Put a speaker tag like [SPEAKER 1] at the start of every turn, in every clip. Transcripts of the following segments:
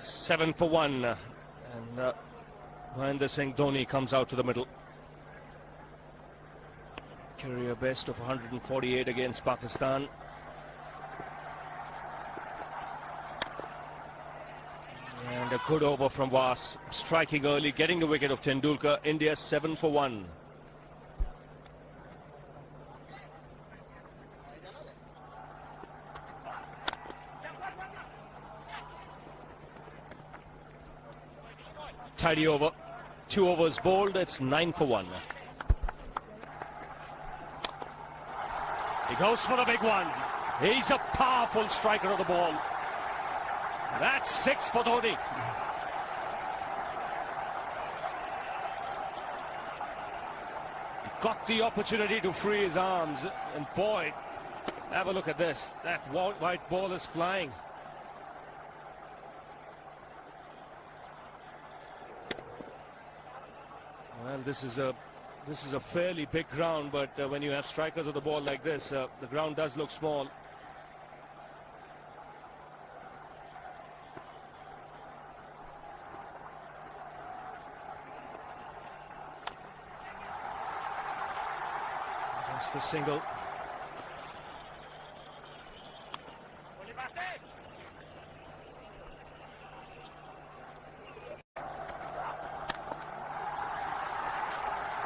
[SPEAKER 1] 7 for 1. And Mahendra Singh Dhoni comes out to the middle. Career best of 148 against Pakistan. And a good over from Was, striking early, getting the wicket of Tendulkar. India 7 for 1. Tidy over. 2 overs bowled. It's 9 for 1. He goes for the big one. He's a powerful striker of the ball. That's 6 for Dhoni. He got the opportunity to free his arms. And boy, have a look at this. That white ball is flying. Well, this is a fairly big ground, but when you have strikers of the ball like this, the ground does look small. Just the single.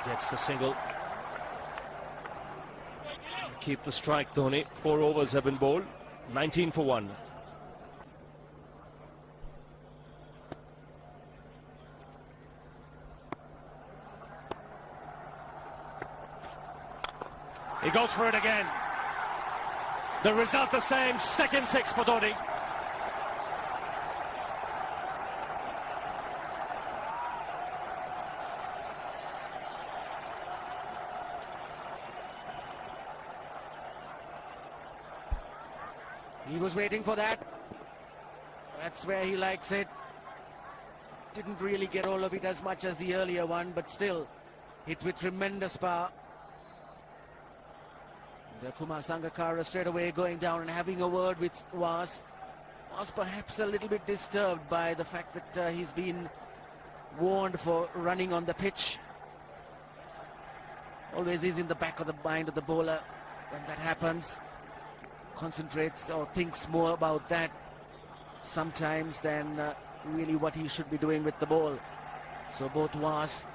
[SPEAKER 1] Gets the single. Keep the strike, Dhoni. 4 overs have been bowled. 19 for 1. He goes for it again. The result the same. Second 6 for Dhoni.
[SPEAKER 2] He was waiting for that. That's where he likes it. Didn't really get all of it as much as the earlier one, but still hit with tremendous power. Kumar Sangakkara straight away going down and having a word with Was. Was perhaps a little bit disturbed by the fact that he's been warned for running on the pitch. Always is in the back of the mind of the bowler when that happens. Concentrates or thinks more about that sometimes than really what he should be doing with the ball. So both Was,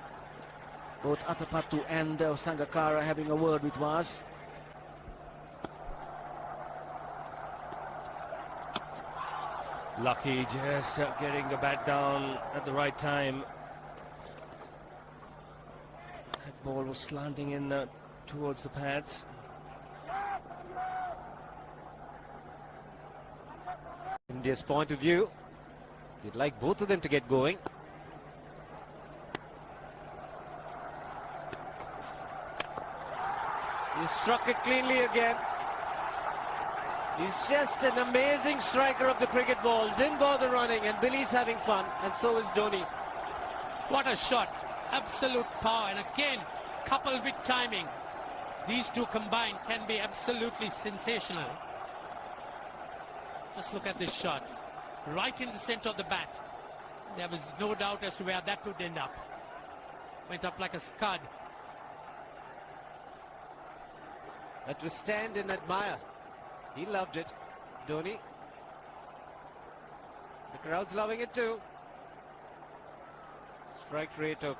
[SPEAKER 2] both Athapattu and Sangakkara having a word with Was.
[SPEAKER 1] Lucky just getting the bat down at the right time. That ball was slanting in towards the pads.
[SPEAKER 3] India's point of view, you'd like both of them to get going. He struck it cleanly again. He's just an amazing striker of the cricket ball. Didn't bother running, and Billy's having fun, and so is Dhoni.
[SPEAKER 4] What a shot. Absolute power, and again, coupled with timing. These two combined can be absolutely sensational. Just look at this shot. Right in the center of the bat. There was no doubt as to where that would end up. Went up like a scud.
[SPEAKER 3] Had to stand and admire. He loved it, Dhoni. The crowd's loving it too. Strike rate of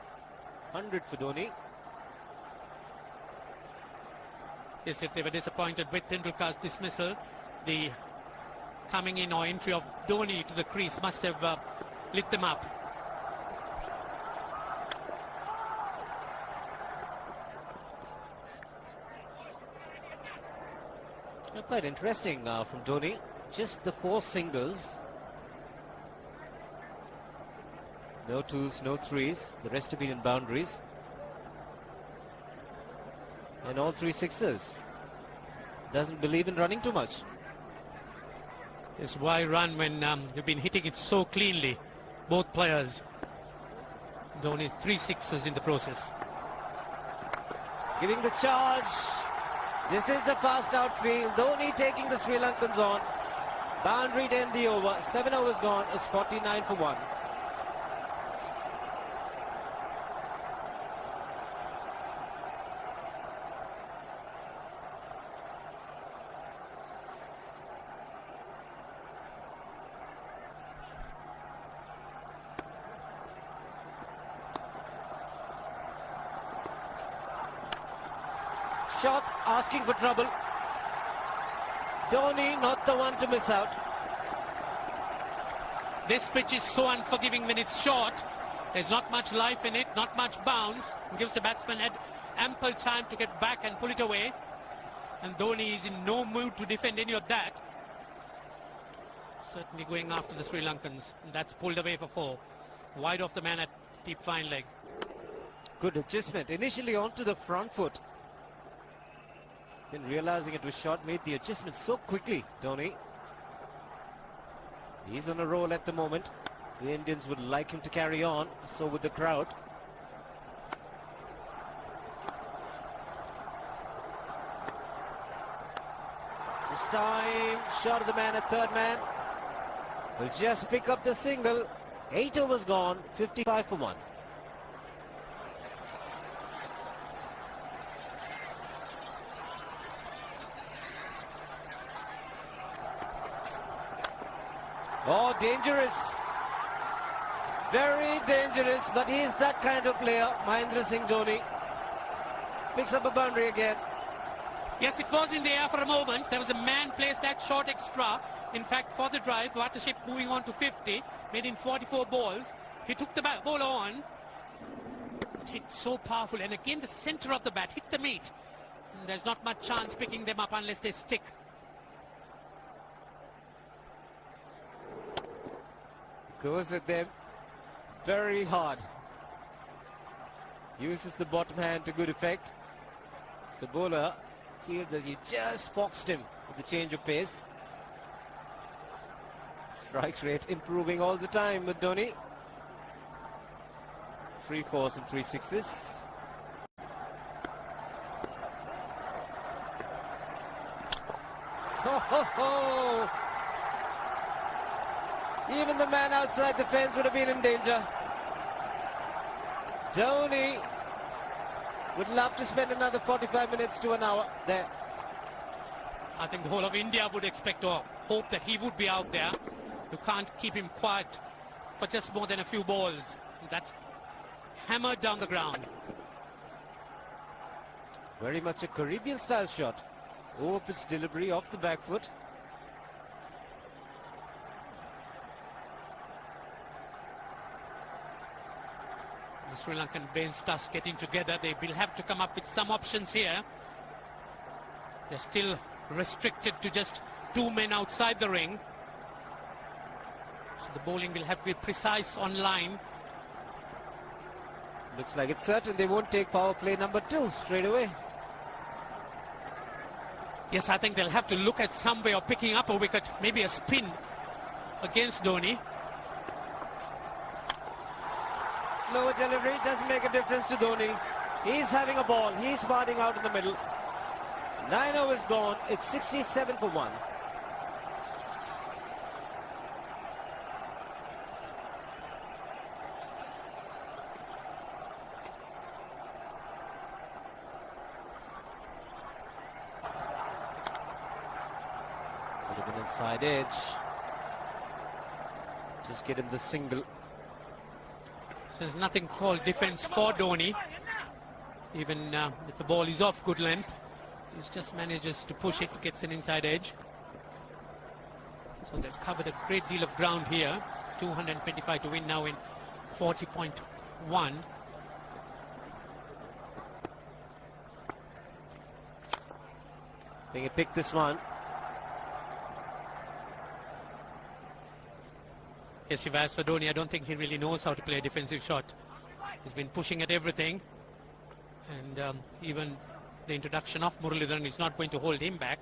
[SPEAKER 3] 100 for Dhoni.
[SPEAKER 4] Yes, if they were disappointed with Tendulkar's dismissal, the coming in or entry of Dhoni to the crease must have lit them up.
[SPEAKER 3] Quite interesting from Dhoni. Just the 4 singles. No 2s, no 3s. The rest have been in boundaries. And all 3 6s. Doesn't believe in running too much.
[SPEAKER 4] Yes, why run when you've been hitting it so cleanly, both players. Dhoni 3 6s in the process.
[SPEAKER 3] Giving the charge. This is the fast outfield. Dhoni taking the Sri Lankans on. Boundary to end the over. 7 overs gone. It's 49 for 1. Shot asking for trouble. Dhoni not the one to miss out.
[SPEAKER 4] This pitch is so unforgiving when it's short. There's not much life in it, not much bounce. It gives the batsman ample time to get back and pull it away. And Dhoni is in no mood to defend any of that. Certainly going after the Sri Lankans. And that's pulled away for 4. Wide off the man at deep fine leg.
[SPEAKER 3] Good adjustment. Initially onto the front foot. Then realizing it was short, made the adjustment so quickly, Dhoni. He's on a roll at the moment. The Indians would like him to carry on, so would the crowd. This time, shot of the man at third man. Will just pick up the single. 8 overs gone, 55 for 1. Oh, dangerous. Very dangerous, but he's that kind of player, Mahendra Singh Dhoni. Picks up a boundary again.
[SPEAKER 4] Yes, it was in the air for a moment. There was a man placed that short extra. In fact, for the drive, Watership moving on to 50, made in 44 balls. He took the ball on. It hit so powerful. And again, the center of the bat hit the meat. And there's not much chance picking them up unless they stick.
[SPEAKER 3] Goes at them very hard. Uses the bottom hand to good effect. So bowler feels that he just foxed him with the change of pace. Strike rate improving all the time with Dhoni. 3 4s and 3 6s. Ho ho ho! Even the man outside the fence would have been in danger. Dhoni would love to spend another 45 minutes to an hour there.
[SPEAKER 4] I think the whole of India would expect or hope that he would be out there. You can't keep him quiet for just more than a few balls. That's hammered down the ground.
[SPEAKER 3] Very much a Caribbean style shot. Over pitch delivery off the back foot.
[SPEAKER 4] The Sri Lankan brain starts getting together. They will have to come up with some options here. They're still restricted to just 2 men outside the ring. So the bowling will have to be precise on line.
[SPEAKER 3] Looks like it's certain they won't take power play number 2 straight away.
[SPEAKER 4] Yes, I think they'll have to look at some way of picking up a wicket, maybe a spin against Dhoni.
[SPEAKER 3] Slow delivery doesn't make a difference to Dhoni. He's having a ball. He's batting out in the middle. 9 overs gone. It's 67 for 1. Would have been inside edge. Just get him the single.
[SPEAKER 4] So there's nothing called defense for Dhoni. Even if the ball is off good length, he just manages to push it, gets an inside edge. So they've covered a great deal of ground here. 225 to win now in 40.1. I
[SPEAKER 3] think he picked this one.
[SPEAKER 4] Yes, if as for Dhoni, I don't think he really knows how to play a defensive shot. He's been pushing at everything. And even the introduction of Muralidharan is not going to hold him back.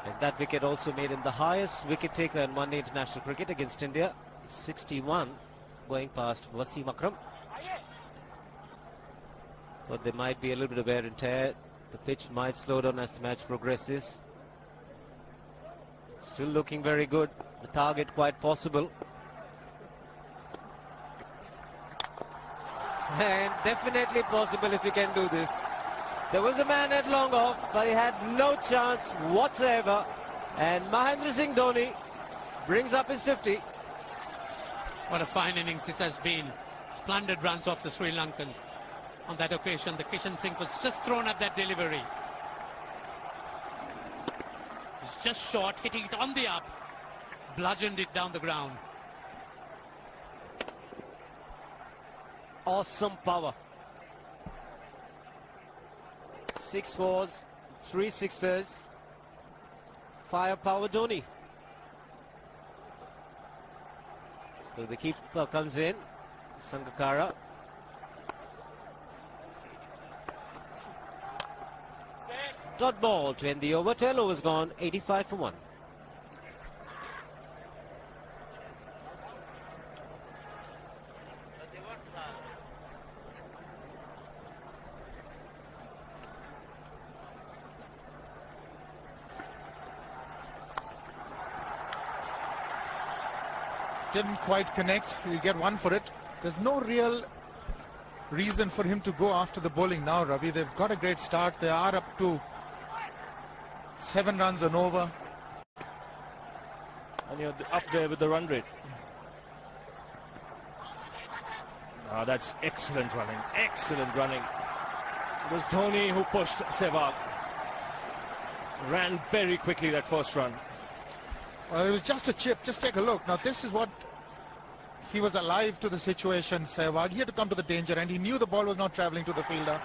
[SPEAKER 3] And that wicket also made him the highest wicket taker in one-day international cricket against India. 61, going past Wasim Akram. But there might be a little bit of wear and tear The pitch might slow down as the match progresses. Still looking very good. The target quite possible. And definitely possible if he can do this. There was a man at long off, but he had no chance whatsoever. And Mahendra Singh Dhoni brings up his 50.
[SPEAKER 4] What a fine innings this has been. Splendid runs off the Sri Lankans. On that occasion, the Kishan Singh was just thrown at that delivery. It's just short, hitting it on the up. Bludgeoned it down the ground.
[SPEAKER 3] Awesome power. 6 fours, 3 sixes. Firepower Dhoni. So the keeper comes in, Sangakkara. Dot ball to end the over. 12 overs gone, 85 for 1.
[SPEAKER 5] Didn't quite connect. He'll get one for it. There's no real reason for him to go after the bowling now, Ravi. They've got a great start. They are up to 7 runs and over.
[SPEAKER 1] And you're up there with the run rate. Ah, that's excellent running. Excellent running. It was Dhoni who pushed Sehwag. Ran very quickly that first run.
[SPEAKER 5] It was just a chip. Just take a look. Now, this is what he was alive to the situation, Sehwag. He had to come to the danger, and he knew the ball was not travelling to the fielder.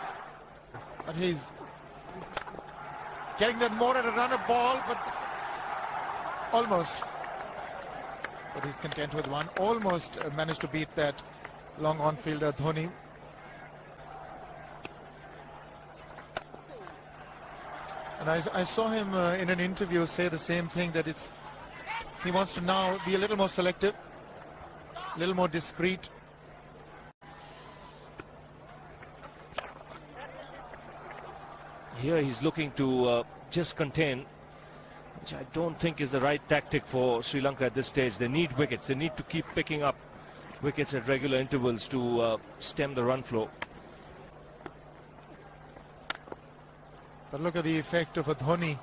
[SPEAKER 5] But he's getting that more at a run-up ball, but almost. But he's content with one. Almost managed to beat that long on-fielder, Dhoni. And I saw him in an interview say the same thing, that he wants to now be a little more selective, a little more discreet.
[SPEAKER 1] Here he's looking to just contain, which I don't think is the right tactic for Sri Lanka at this stage. They need wickets. They need to keep picking up wickets at regular intervals to stem the run flow.
[SPEAKER 5] But look at the effect of a Dhoni.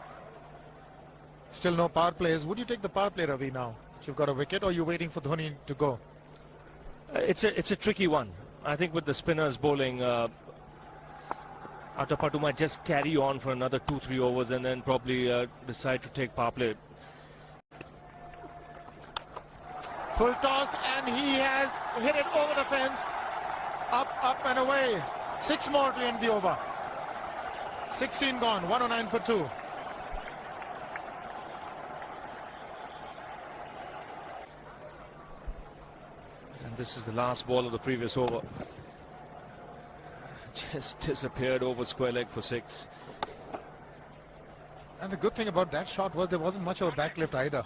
[SPEAKER 5] Still no power plays. Would you take the power play, Ravi, now that you've got a wicket, or are you waiting for Dhoni to go?
[SPEAKER 1] It's a tricky one. I think with the spinners bowling, Atapattu might just carry on for another 2-3 overs and then probably decide to take power play.
[SPEAKER 5] Full toss, and he has hit it over the fence. Up and away. 6 more to end the over. 16 gone, 109 for 2.
[SPEAKER 1] And this is the last ball of the previous over. Just disappeared over square leg for 6.
[SPEAKER 5] And the good thing about that shot was there wasn't much of a back lift either.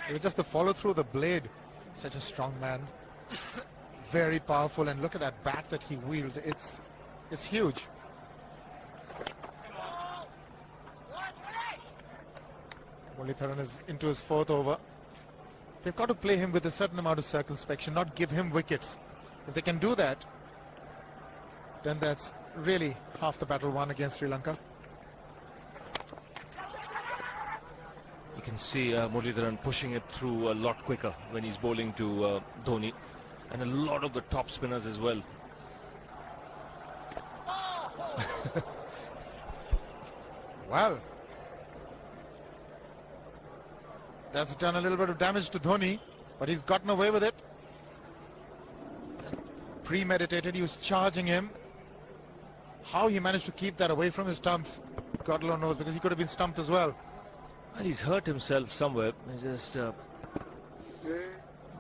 [SPEAKER 5] It was just the follow through the blade. Such a strong man. Very powerful, and look at that bat that he wields. It's huge. Mullitharan is into his 4th over. They've got to play him with a certain amount of circumspection, not give him wickets. If they can do that, then that's really half the battle won against Sri Lanka.
[SPEAKER 1] You can see Mullitharan pushing it through a lot quicker when he's bowling to Dhoni, and a lot of the top spinners as well.
[SPEAKER 5] Well, that's done a little bit of damage to Dhoni, but he's gotten away with it. Premeditated, he was charging him. How he managed to keep that away from his stumps, God alone knows, because he could have been stumped as well.
[SPEAKER 1] And he's hurt himself somewhere. I just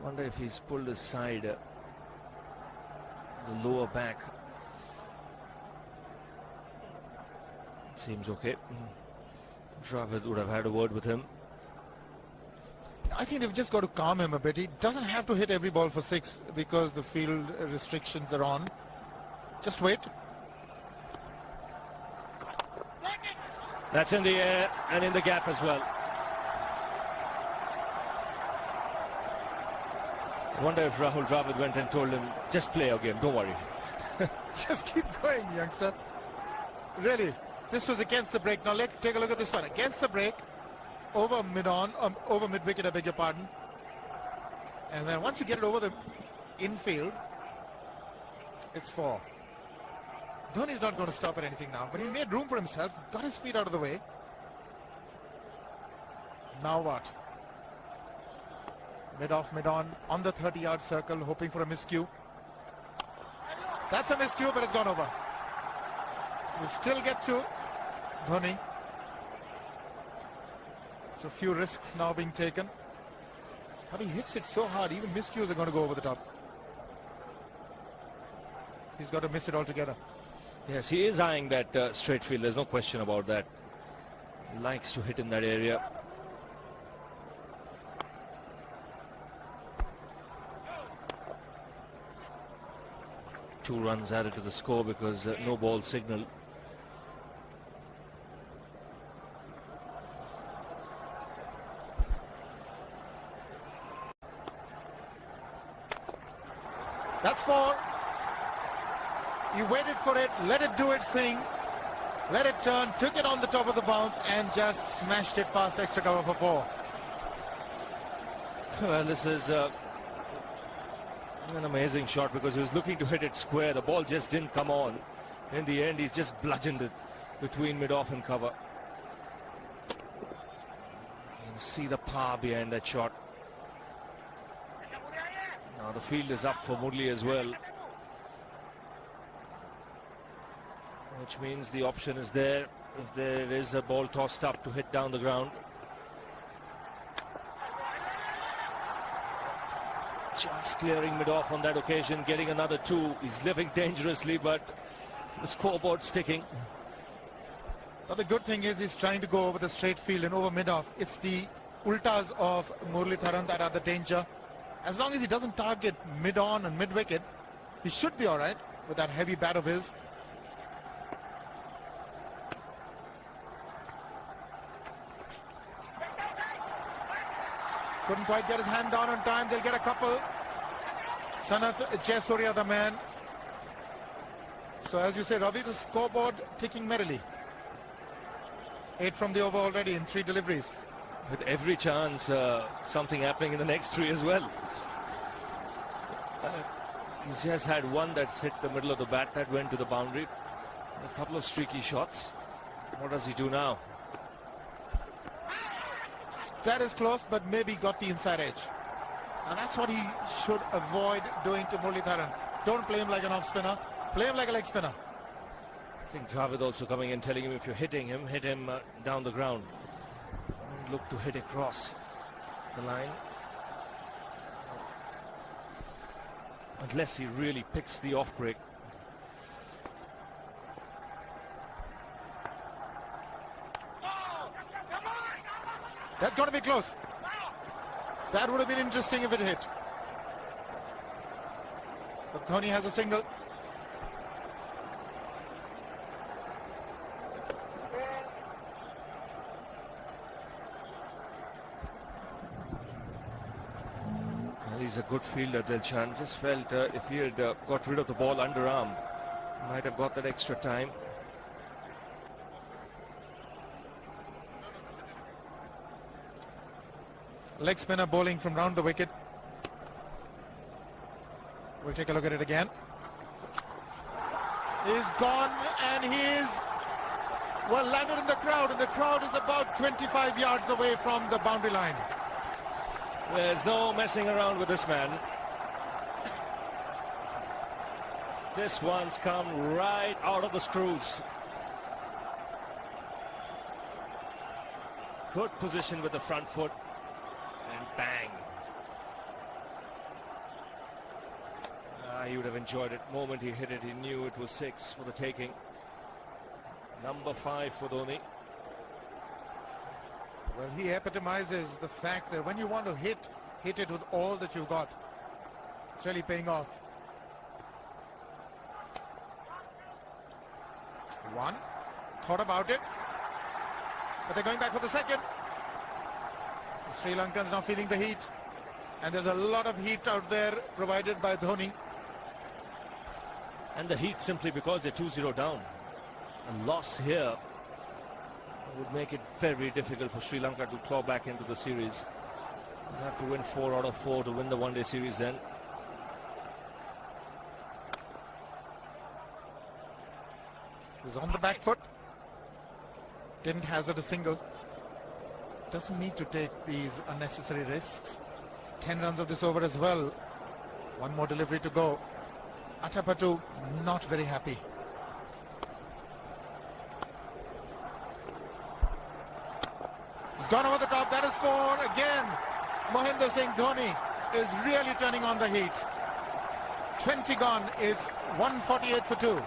[SPEAKER 1] wonder if he's pulled his side, the lower back. Seems okay. Dravid would have had a word with him.
[SPEAKER 5] I think they've just got to calm him a bit. He doesn't have to hit every ball for 6 because the field restrictions are on. Just wait.
[SPEAKER 1] That's in the air and in the gap as well. I wonder if Rahul Dravid went and told him, just play your game, don't worry.
[SPEAKER 5] Just keep going, youngster. Really, this was against the break. Now let's take a look at this one. Against the break, over mid-on, over mid-wicket, I beg your pardon. And then once you get it over the infield, it's 4. Dhoni's not going to stop at anything now, but he made room for himself, got his feet out of the way. Now what? Mid-off, mid-on, on the 30-yard circle, hoping for a miscue. That's a miscue, but it's gone over. We'll still get to Dhoni. So a few risks now being taken. But he hits it so hard, even miscues are going to go over the top. He's got to miss it altogether.
[SPEAKER 1] Yes, he is eyeing that straight field. There's no question about that. He likes to hit in that area. Two runs added to the score because no ball signal.
[SPEAKER 5] That's 4. He waited for it, let it do its thing, let it turn, took it on the top of the bounce and just smashed it past extra cover for 4.
[SPEAKER 1] Well, this is an amazing shot because he was looking to hit it square. The ball just didn't come on. In the end, he's just bludgeoned it between mid-off and cover. You can see the power behind that shot. Now the field is up for Murli as well, which means the option is there if there is a ball tossed up to hit down the ground. Just clearing mid-off on that occasion, getting another 2. He's living dangerously, but the scoreboard sticking.
[SPEAKER 5] But the good thing is he's trying to go over the straight field and over mid-off. It's the ultas of Muralitharan that are the danger. As long as he doesn't target mid-on and mid-wicket, he should be all right with that heavy bat of his. Couldn't quite get his hand down on time. They'll get a couple. Sanath Jayasuriya, the man. So as you say, Ravi, the scoreboard ticking merrily. 8 from the over already in 3 deliveries.
[SPEAKER 1] With every chance, something happening in the next 3 as well. He's just had one that hit the middle of the bat that went to the boundary. A couple of streaky shots. What does he do now?
[SPEAKER 5] That is close, but maybe got the inside edge. And that's what he should avoid doing to Muralitharan. Don't play him like an off-spinner. Play him like a leg spinner.
[SPEAKER 1] I think Dravid also coming in, telling him if you're hitting him, hit him down the ground. Look to hit across the line. Unless he really picks the off break.
[SPEAKER 5] That's going to be close. That would have been interesting if it hit. But Dhoni has a single.
[SPEAKER 1] Well, he's a good fielder, Dilshan. Just felt if he had got rid of the ball underarm, might have got that extra time.
[SPEAKER 5] Leg spinner bowling from round the wicket. We'll take a look at it again. He's gone and he's, well, landed in the crowd, and the crowd is about 25 yards away from the boundary line.
[SPEAKER 1] There's no messing around with this man. This one's come right out of the screws. Good position with the front foot. And bang. He would have enjoyed it. The moment he hit it, he knew it was 6 for the taking. Number 5 for Dhoni.
[SPEAKER 5] Well, he epitomizes the fact that when you want to hit it with all that you've got. It's really paying off. 1. Thought about it. but they're going back for the second. The Sri Lankans now feeling the heat, and there's a lot of heat out there provided by Dhoni.
[SPEAKER 1] And the heat simply because they're 2-0 down. A loss here would make it very difficult for Sri Lanka to claw back into the series. They have to win 4 out of 4 to win the one-day series then.
[SPEAKER 5] He's on the back foot. Didn't hazard a single. Doesn't need to take these unnecessary risks. 10 runs of this over as well. One more delivery to go. Atapattu not very happy. He's gone over the top. That is 4 again. Mahendra Singh Dhoni is really turning on the heat. 20 gone. It's 148 for 2.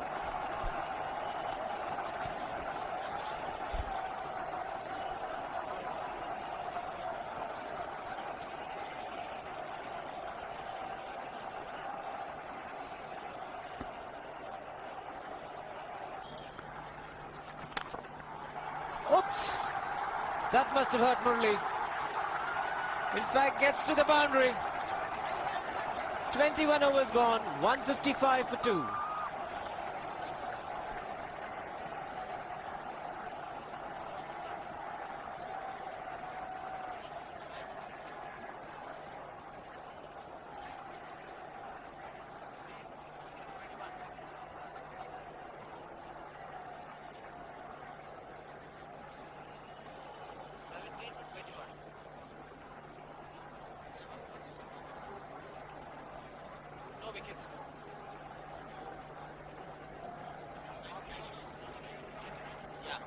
[SPEAKER 3] Oops! That must have hurt Murli. In fact, gets to the boundary. 21 overs gone, 155 for 2. Yeah.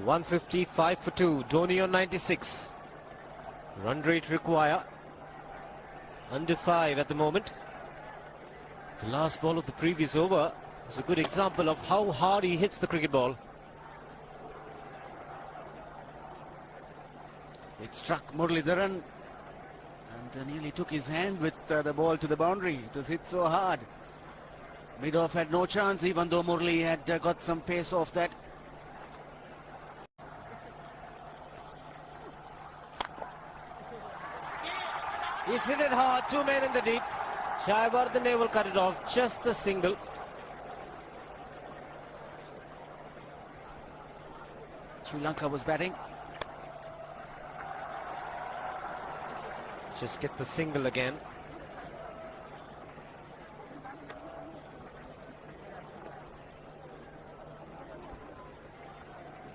[SPEAKER 3] 155 for 2. Dhoni on 96. Run rate require under 5 at the moment. The last ball of the previous over is a good example of how hard he hits the cricket ball.
[SPEAKER 2] It struck Muralidharan and nearly took his hand with the ball to the boundary. It was hit so hard. Mid-off had no chance, even though Murli had got some pace off that.
[SPEAKER 3] He's hit it hard, 2 men in the deep. Shaiwardene will cut it off, just the single.
[SPEAKER 2] Sri Lanka was batting.
[SPEAKER 3] Just get the single again.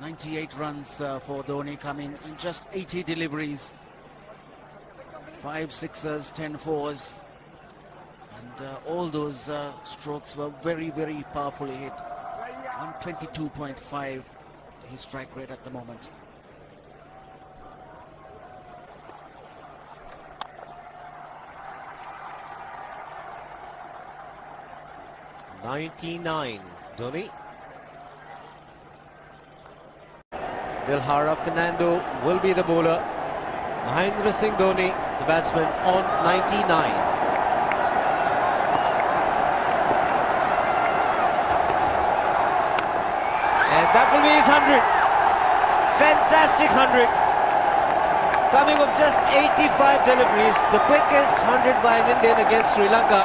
[SPEAKER 2] .98 runs for Dhoni, coming in just 80 deliveries. 5 sixers, 10 fours. And all those strokes were very, very powerfully hit. 122.5 his strike rate at the moment.
[SPEAKER 3] .99, Dhoni. Dilhara Fernando will be the bowler. Mahendra Singh Dhoni, the batsman, on 99. And that will be his 100. Fantastic 100. Coming of just 85 deliveries, the quickest 100 by an Indian against Sri Lanka.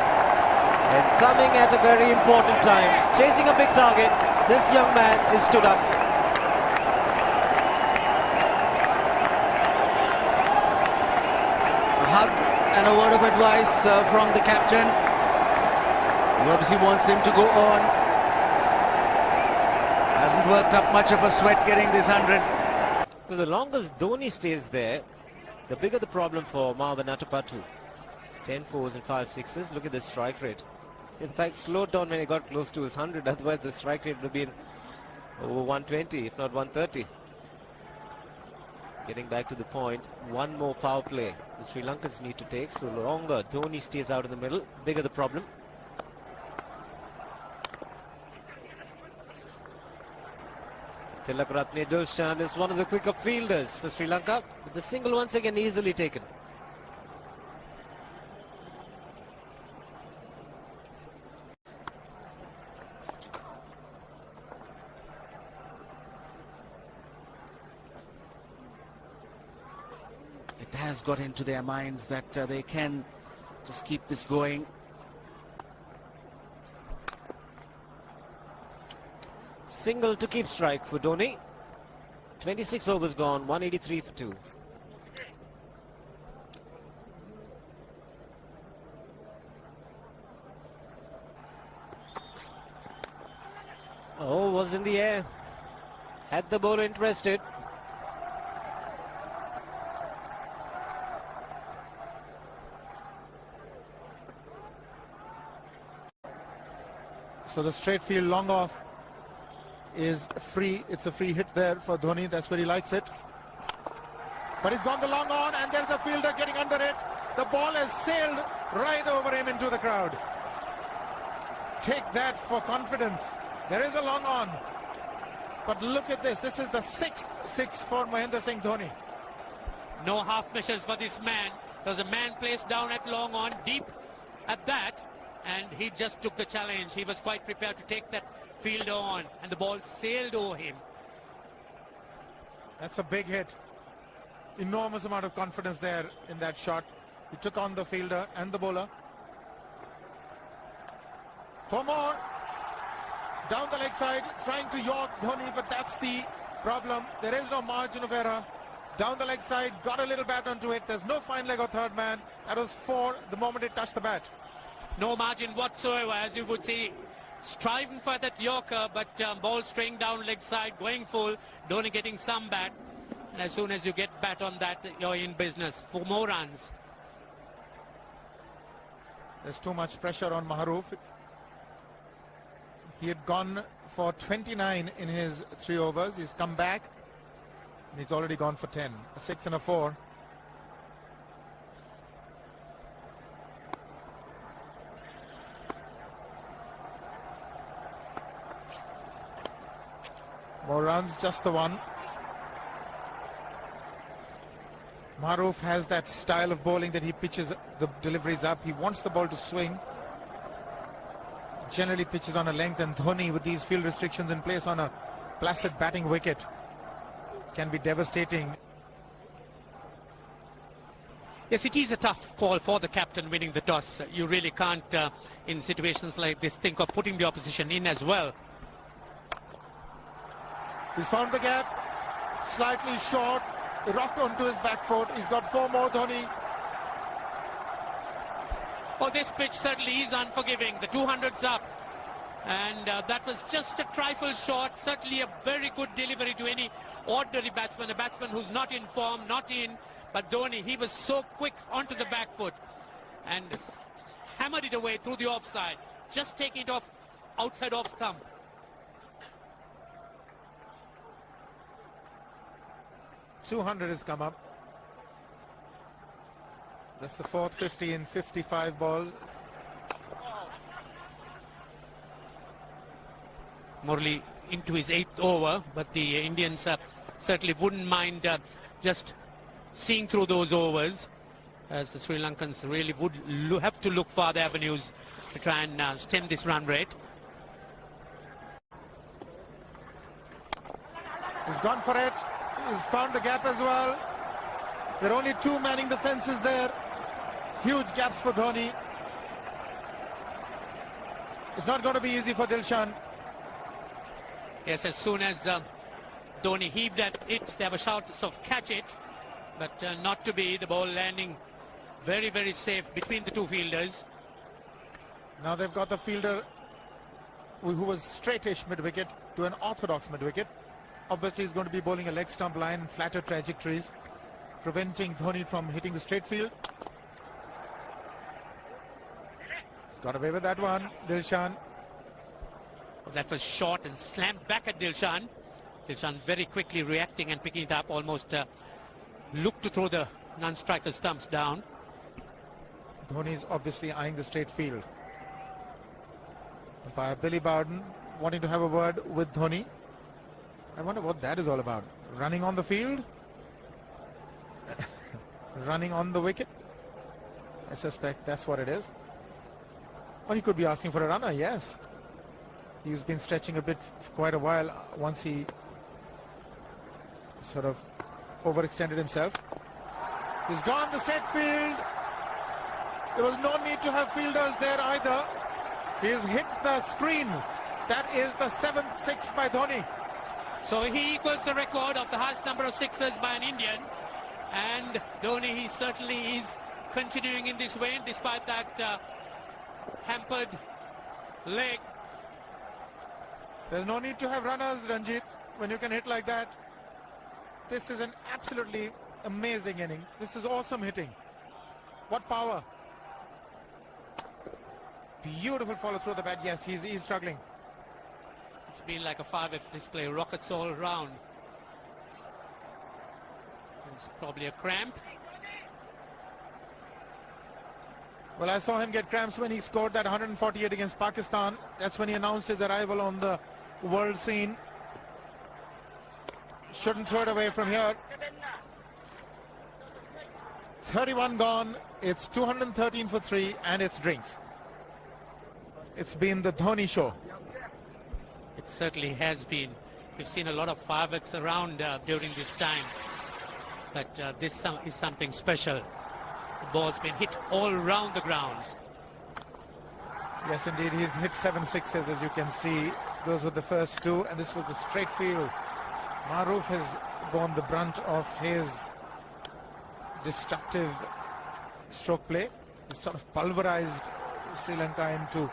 [SPEAKER 3] And coming at a very important time, chasing a big target, this young man is stood up.
[SPEAKER 2] A hug and a word of advice from the captain, who obviously wants him to go on. Hasn't worked up much of a sweat getting this 100.
[SPEAKER 3] Because the longer Dhoni stays there, the bigger the problem for Marwan Atapattu. 10 fours and 5 sixes. Look at the strike rate. In fact, slowed down when he got close to his 100. Otherwise, the strike rate would have been over 120, if not 130. Getting back to the point, one more power play the Sri Lankans need to take. So the longer Dhoni stays out in the middle, bigger the problem. Tilak Ratne Dulshan is one of the quicker fielders for Sri Lanka. But the single once again easily taken.
[SPEAKER 2] it has got into their minds that they can just keep this going.
[SPEAKER 3] Single to keep strike for Dhoni. 26 overs gone, 183 for 2. Oh, was in the air. Had the bowler interested.
[SPEAKER 5] So the straight field long off is free. It's a free hit there for Dhoni. That's where he likes it. But he's gone the long on, and there's a fielder getting under it. The ball has sailed right over him into the crowd. Take that for confidence. There is a long on. But look at this. This is the 6th six for Mahendra Singh Dhoni.
[SPEAKER 4] No half measures for this man. There was a man placed down at long on, deep at that, and he just took the challenge. He was quite prepared to take that fielder on, and the ball sailed over him.
[SPEAKER 5] That's a big hit. Enormous amount of confidence there in that shot. He took on the fielder and the bowler. For more. Down the leg side, trying to york Dhoni, but that's the problem. There is no margin of error. Down the leg side, got a little bat onto it. There's no fine leg or third man. That was 4 the moment it touched the bat.
[SPEAKER 4] No margin whatsoever, as you would see. Striving for that yorker, but ball straying down leg side, going full. Dhoni getting some bat. And as soon as you get bat on that, you're in business for more runs.
[SPEAKER 5] There's too much pressure on Maharoof. He had gone for 29 in his 3 overs. He's come back and he's already gone for 10. A 6 and a 4. More runs, just the 1. Maharoof has that style of bowling that he pitches the deliveries up. He wants the ball to swing. Generally pitches on a length, and Dhoni, with these field restrictions in place on a placid batting wicket, can be devastating.
[SPEAKER 4] Yes, it is a tough call for the captain winning the toss. You really can't, in situations like this, think of putting the opposition in as well.
[SPEAKER 5] He's found the gap, slightly short, rocked onto his back foot. He's got 4 more, Dhoni.
[SPEAKER 4] Oh, this pitch certainly is unforgiving. The 200's up. And that was just a trifle short. Certainly a very good delivery to any ordinary batsman. A batsman who's not in form, not in. But Dhoni, he was so quick onto the back foot. And hammered it away through the offside. Just taking it off, outside off thumb.
[SPEAKER 5] .200 has come up. That's the 4th 50 in 55 balls.
[SPEAKER 4] Murali into his 8th over, but the Indians certainly wouldn't mind just seeing through those overs, as the Sri Lankans really would have to look for other avenues to try and stem this run rate.
[SPEAKER 5] He's gone for it. He's found the gap as well. There are only 2 manning the fences there. Huge gaps for Dhoni. It's not going to be easy for Dilshan.
[SPEAKER 4] Yes, as soon as Dhoni heaved at it, they have a shout of catch it, but not to be. The ball landing very, very safe between the 2 fielders.
[SPEAKER 5] Now they've got the fielder who was straightish mid-wicket to an orthodox mid-wicket. Obviously he's going to be bowling a leg stump line, flatter trajectories, preventing Dhoni from hitting the straight field. He's got away with that one, Dilshan.
[SPEAKER 4] Well, that was short and slammed back at Dilshan. Dilshan very quickly reacting and picking it up, almost looked to throw the non-striker stumps down.
[SPEAKER 5] Dhoni's obviously eyeing the straight field. Umpire Billy Bowden wanting to have a word with Dhoni. I wonder what that is all about. Running on the field? Running on the wicket? I suspect that's what it is. Or he could be asking for a runner, yes. He's been stretching a bit for quite a while once he sort of overextended himself. He's gone the straight field. There was no need to have fielders there either. He's hit the screen. That is the 7th six by Dhoni.
[SPEAKER 4] So he equals the record of the highest number of sixes by an Indian. And Dhoni, he certainly is continuing in this vein despite that hampered leg.
[SPEAKER 5] There's no need to have runners, Ranjit, when you can hit like that. This is an absolutely amazing inning. This is awesome hitting. What power. Beautiful follow through the bat. Yes, he's struggling.
[SPEAKER 4] It's been like a 5x display, rockets all round. It's probably a cramp.
[SPEAKER 5] Well, I saw him get cramps when he scored that 148 against Pakistan. That's when he announced his arrival on the world scene. Shouldn't throw it away from here. 31 gone. It's 213 for 3 and it's drinks. It's been the Dhoni show.
[SPEAKER 4] It certainly has been. We've seen a lot of fireworks around during this time. But this is something special. The ball's been hit all round the grounds.
[SPEAKER 5] Yes, indeed. He's hit 7 sixes, as you can see. Those were the first 2, and this was the straight field. Maroof has borne the brunt of his destructive stroke play. He's sort of pulverized Sri Lanka into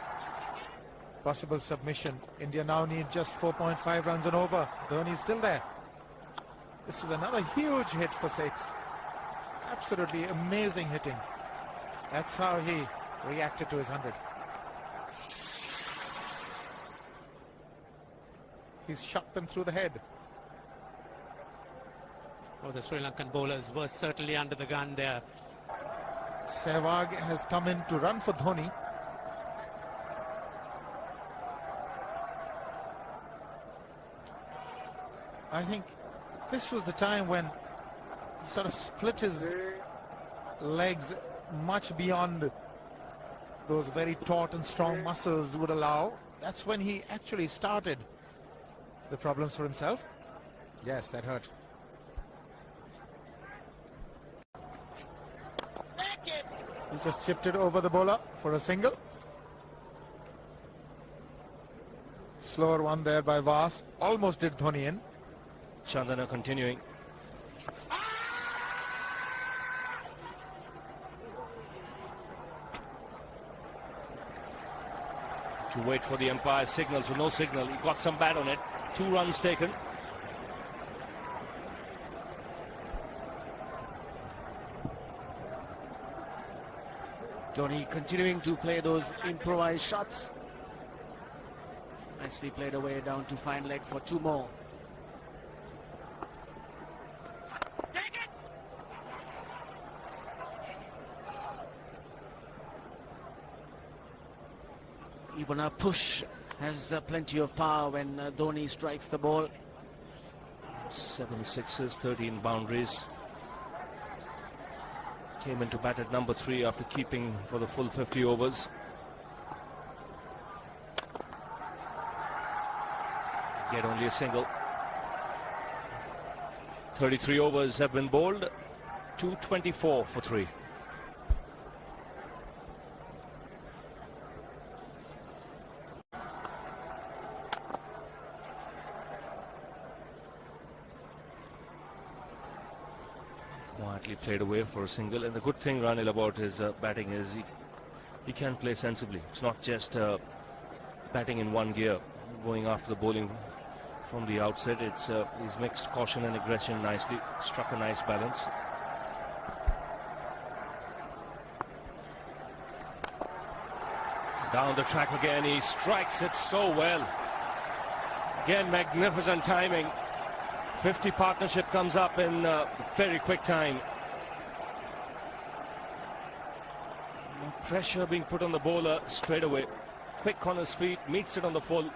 [SPEAKER 5] possible submission. India now need just 4.5 runs and over. Dhoni's still there. This is another huge hit for 6. Absolutely amazing hitting. That's how he reacted to his 100. He's shot them through the head.
[SPEAKER 4] Oh, the Sri Lankan bowlers were certainly under the gun there.
[SPEAKER 5] Sehwag has come in to run for Dhoni. I think this was the time when he sort of split his legs much beyond those very taut and strong muscles would allow. That's when he actually started the problems for himself. Yes, that hurt. He's just chipped it over the bowler for a single. Slower one there by Vas. Almost did Dhoni in.
[SPEAKER 1] Chandana continuing. To wait for the umpire's signal, so no signal. He got some bat on it. 2 runs taken.
[SPEAKER 2] Dhoni continuing to play those improvised shots. Nicely played away down to fine leg for 2 more. Even a push has plenty of power when Dhoni strikes the ball.
[SPEAKER 1] 7 sixes, 13 boundaries. Came into bat at number 3 after keeping for the full 50 overs. Get only a single. 33 overs have been bowled. 224 for 3. Quietly played away for a single, and the good thing, Ranil, about his batting is he can play sensibly. It's not just batting in one gear, going after the bowling from the outset. It's he's mixed caution and aggression nicely, struck a nice balance. Down the track again, he strikes it so well. Again, magnificent timing. 50 partnership comes up in very quick time. Pressure being put on the bowler straight away. Quick on his feet, meets it on the full.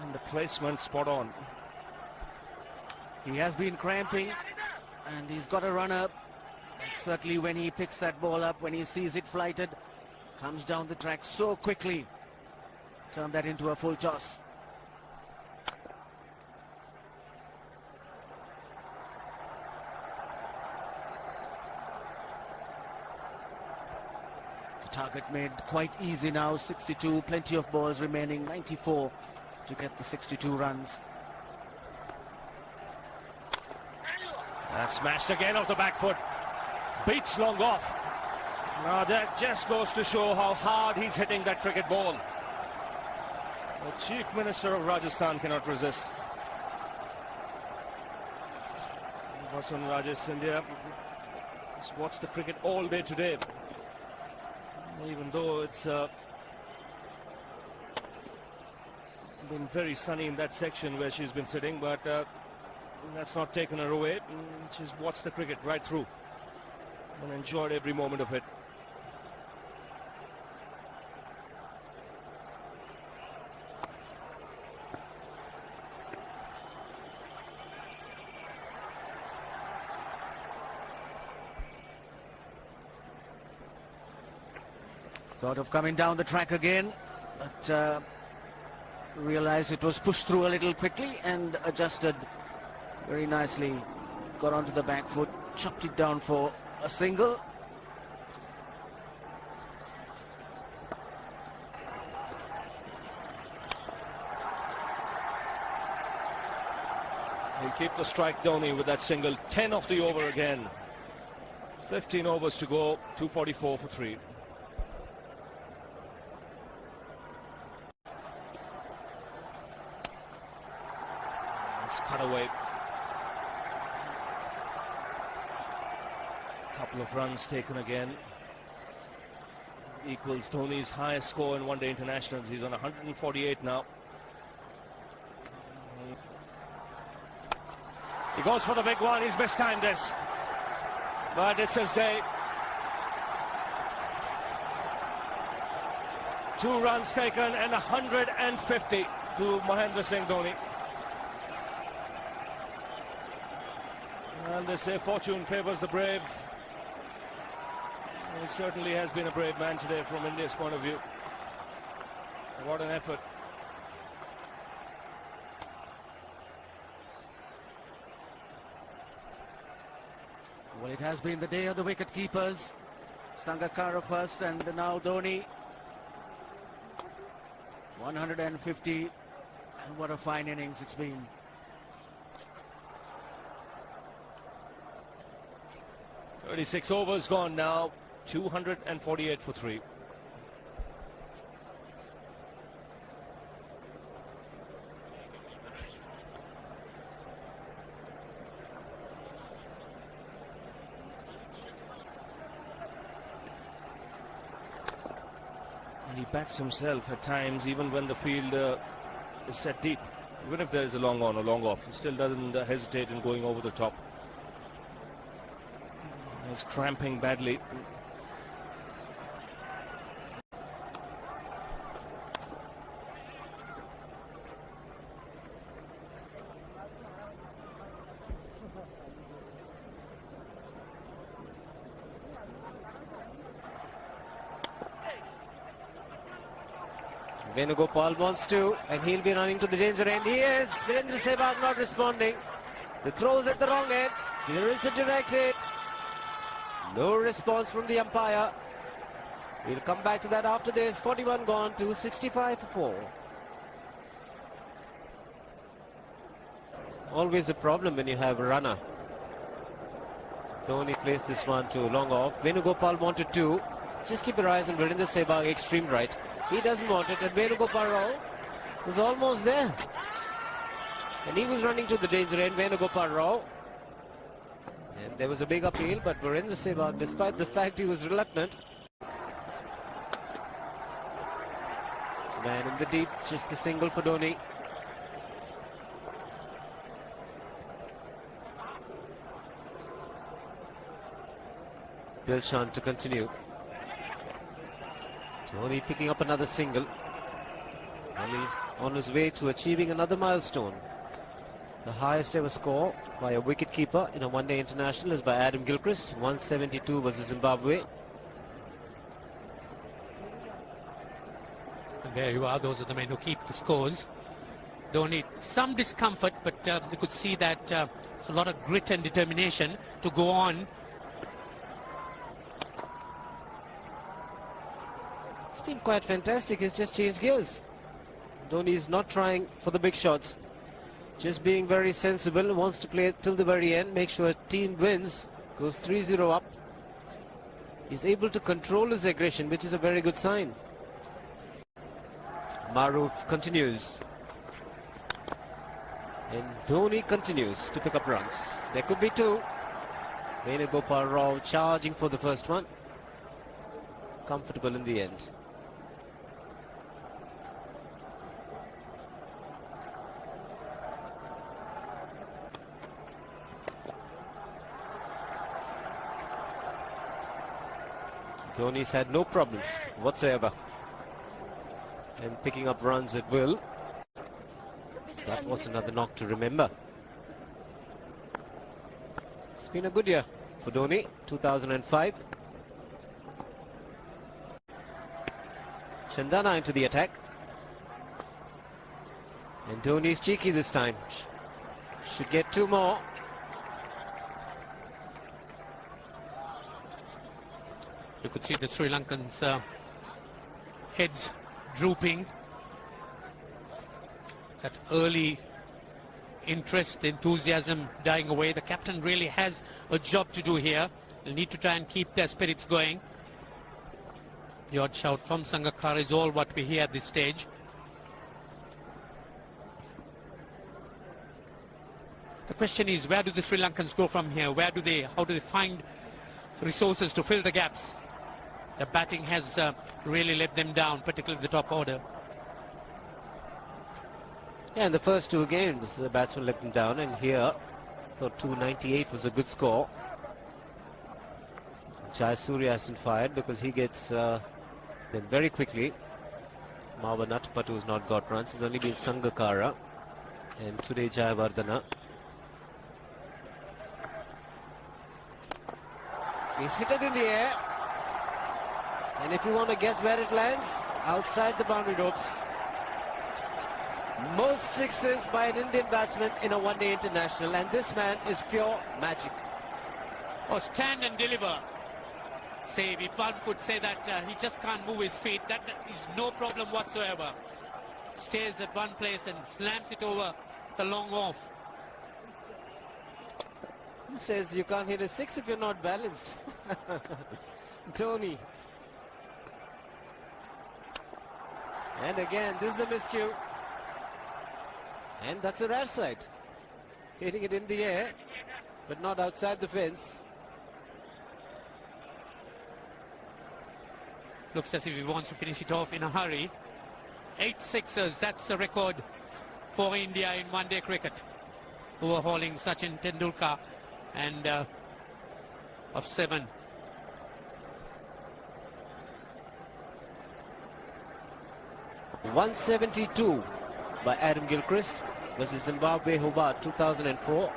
[SPEAKER 1] And the placement spot on.
[SPEAKER 2] He has been cramping and he's got a runner. Certainly when he picks that ball up, when he sees it flighted, comes down the track so quickly. Turn that into a full toss. Target made quite easy now, 62, plenty of balls remaining, 94 to get the 62 runs.
[SPEAKER 1] And smashed again off the back foot. Beats long off. Now that just goes to show how hard he's hitting that cricket ball. The Chief Minister of Rajasthan cannot resist. Vasun Rajesh India has watched the cricket all day today. Even though it's been very sunny in that section where she's been sitting, but that's not taken her away. She's watched the cricket right through and enjoyed every moment of it.
[SPEAKER 2] Thought of coming down the track again, but realized it was pushed through a little quickly and adjusted very nicely. Got onto the back foot, chopped it down for a single.
[SPEAKER 1] He'll keep the strike, Dhoni, with that single. 10 off the over again. 15 overs to go, 244 for 3. Cut away. Couple of runs taken again. Equals Dhoni's highest score in one-day internationals. He's on 148 now. He goes for the big one. He's mistimed this, but it's his day. 2 runs taken and 150 to Mahendra Singh Dhoni. And they say fortune favours the brave. He certainly has been a brave man today from India's point of view. What an effort.
[SPEAKER 2] Well, it has been the day of the wicket keepers. Sangakkara first and now Dhoni. 150, and what a fine innings it's been.
[SPEAKER 1] Thirty-six overs gone now, 248 for 3. And he bats himself at times, even when the field is set deep. Even if there is a long on or long off, he still doesn't hesitate in going over the top. He's cramping badly.
[SPEAKER 3] Venugopal wants to, and he'll be running to the danger end. He is. Virendra Sehwag not responding. The throw's at the wrong end. Here is a direct hit. No response from the umpire. We'll come back to that after this. 41 gone to 65 for 4. Always a problem when you have a runner. Dhoni placed this one to long off. Venugopal wanted to. Just keep your eyes on Virendra Sehwag, extreme right. He doesn't want it, and Venugopal Rao was almost there. And he was running to the danger end, Venugopal Rao. And there was a big appeal, but Virendra Sehwag, despite the fact he was reluctant. This man in the deep, just the single for Dhoni. Dilshan to continue. Dhoni picking up another single. And he's on his way to achieving another milestone. The highest ever score by a wicket-keeper in a one-day international is by Adam Gilchrist. 172 was the Zimbabwe.
[SPEAKER 4] And there you are, those are the men who keep the scores. Dhoni, some discomfort, but you could see that it's a lot of grit and determination to go on.
[SPEAKER 3] been quite fantastic. He's just changed gears. Dhoni is not trying for the big shots. Just being very sensible. Wants to play till the very end. Make sure team wins. Goes 3-0 up. He's able to control his aggression, which is a very good sign. Maruf continues. And Dhoni continues to pick up runs. There could be two. Venugopal Rao charging for the first one. Comfortable in the end. Dhoni's had no problems whatsoever in picking up runs at will. That was another knock to remember. It's been a good year for Dhoni, 2005. Chandana into the attack. And Dhoni's cheeky this time. Should get two more.
[SPEAKER 4] You could see the Sri Lankans' heads drooping. That early interest, enthusiasm dying away. The captain really has a job to do here. They'll need to try and keep their spirits going. The odd shout from Sangakkara is all what we hear at this stage. The question is, where do the Sri Lankans go from here? How do they find resources to fill the gaps? The batting has really let them down, particularly the top order.
[SPEAKER 3] Yeah, in the first two games, the batsman let them down, and here, thought 298 was a good score. Jayasuriya hasn't fired because he gets them very quickly. Marwa Natapatu has not got runs. It's only been Sangakkara and today Jayawardena. He's hit it in the air. And if you want to guess where it lands, outside the boundary ropes. Most sixes by an Indian batsman in a one-day international, and this man is pure magic.
[SPEAKER 4] Or stand and deliver. Save, if one could say that he just can't move his feet, that is no problem whatsoever. Stays at one place and slams it over the long off.
[SPEAKER 3] Who says you can't hit a six if you're not balanced? Dhoni. And again, this is a miscue. And that's a rare sight. Hitting it in the air, but not outside the fence.
[SPEAKER 4] Looks as if he wants to finish it off in a hurry. 8 sixers, that's a record for India in one-day cricket. Overhauling Sachin Tendulkar and of 7.
[SPEAKER 3] .172 by Adam Gilchrist versus Zimbabwe Hobart 2004.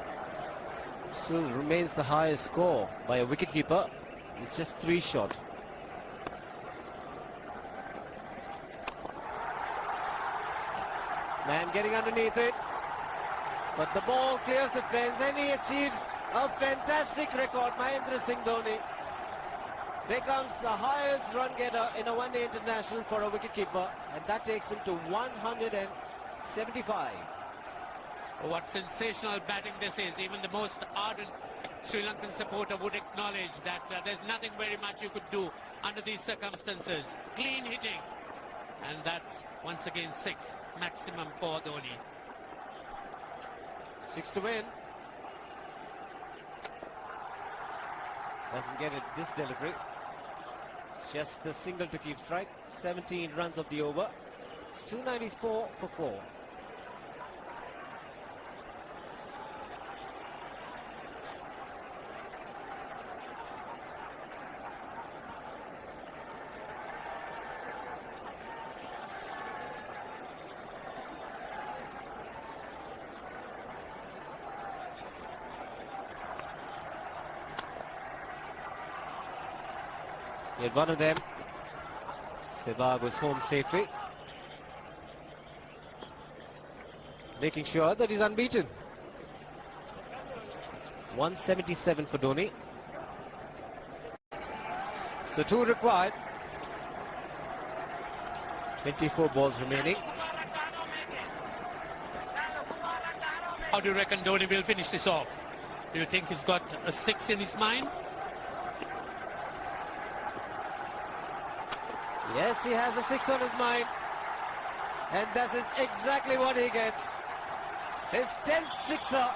[SPEAKER 3] Still remains the highest score by a wicketkeeper. It's just 3 short. Man getting underneath it, but the ball clears the fence and he achieves a fantastic record. Mahendra Singh Dhoni becomes the highest run getter in a one-day international for a wicketkeeper, and that takes him to 175.
[SPEAKER 4] What sensational batting this is. Even the most ardent Sri Lankan supporter would acknowledge that there's nothing very much you could do under these circumstances. Clean hitting, and that's once again 6 maximum for Dhoni.
[SPEAKER 3] 6 to win. Doesn't get it this delivery. Just the single to keep strike. 17 runs of the over. It's 294 for 4. He had one of them. Sehwag was home safely, making sure that he's unbeaten. 177 for Dhoni. So 2 required. 24 balls remaining.
[SPEAKER 4] How do you reckon Dhoni will finish this off? Do you think he's got a 6 in his mind?
[SPEAKER 3] Yes, he has a 6 on his mind. And that is exactly what he gets. His 10th sixer.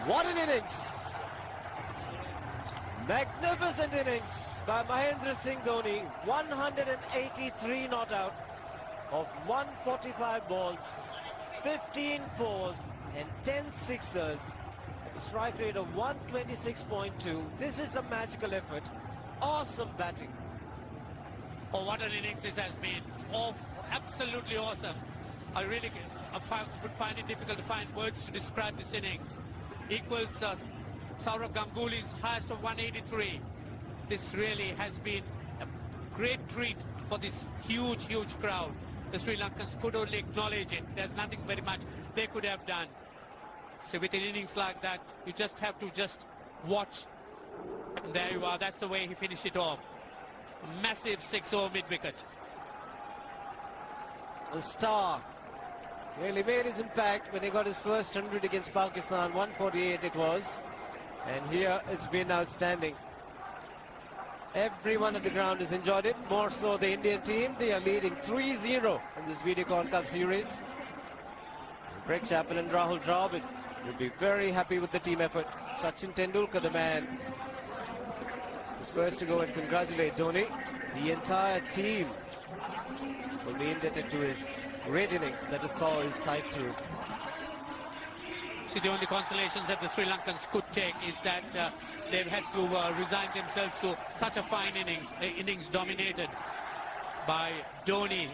[SPEAKER 3] What an innings. Magnificent innings by Mahendra Singh Dhoni. 183 not out of 145 balls, 15 fours and 10 sixers at a strike rate of 126.2. This is a magical effort. Awesome batting.
[SPEAKER 4] Oh, what an innings this has been. Oh, absolutely awesome. I really would find it difficult to find words to describe this innings. Equals Sourav Ganguly's highest of 183. This really has been a great treat for this huge, huge crowd. The Sri Lankans could only acknowledge it. There's nothing very much they could have done. So with an innings like that, you just have to just watch. And there you are. That's the way he finished it off. A massive 6 over mid-wicket.
[SPEAKER 3] The star really made his impact when he got his first 100 against Pakistan. 148 it was. And here it's been outstanding. Everyone at the ground has enjoyed it. More so the Indian team. They are leading 3-0 in this Videocon Cup series. Greg Chappell and Rahul Dravid will be very happy with the team effort. Sachin Tendulkar, the man, the first to go and congratulate Dhoni. The entire team will be indebted to his great innings that saw his side through.
[SPEAKER 4] See, the only consolations that the Sri Lankans could take is that they've had to resign themselves to such a fine innings dominated by Dhoni.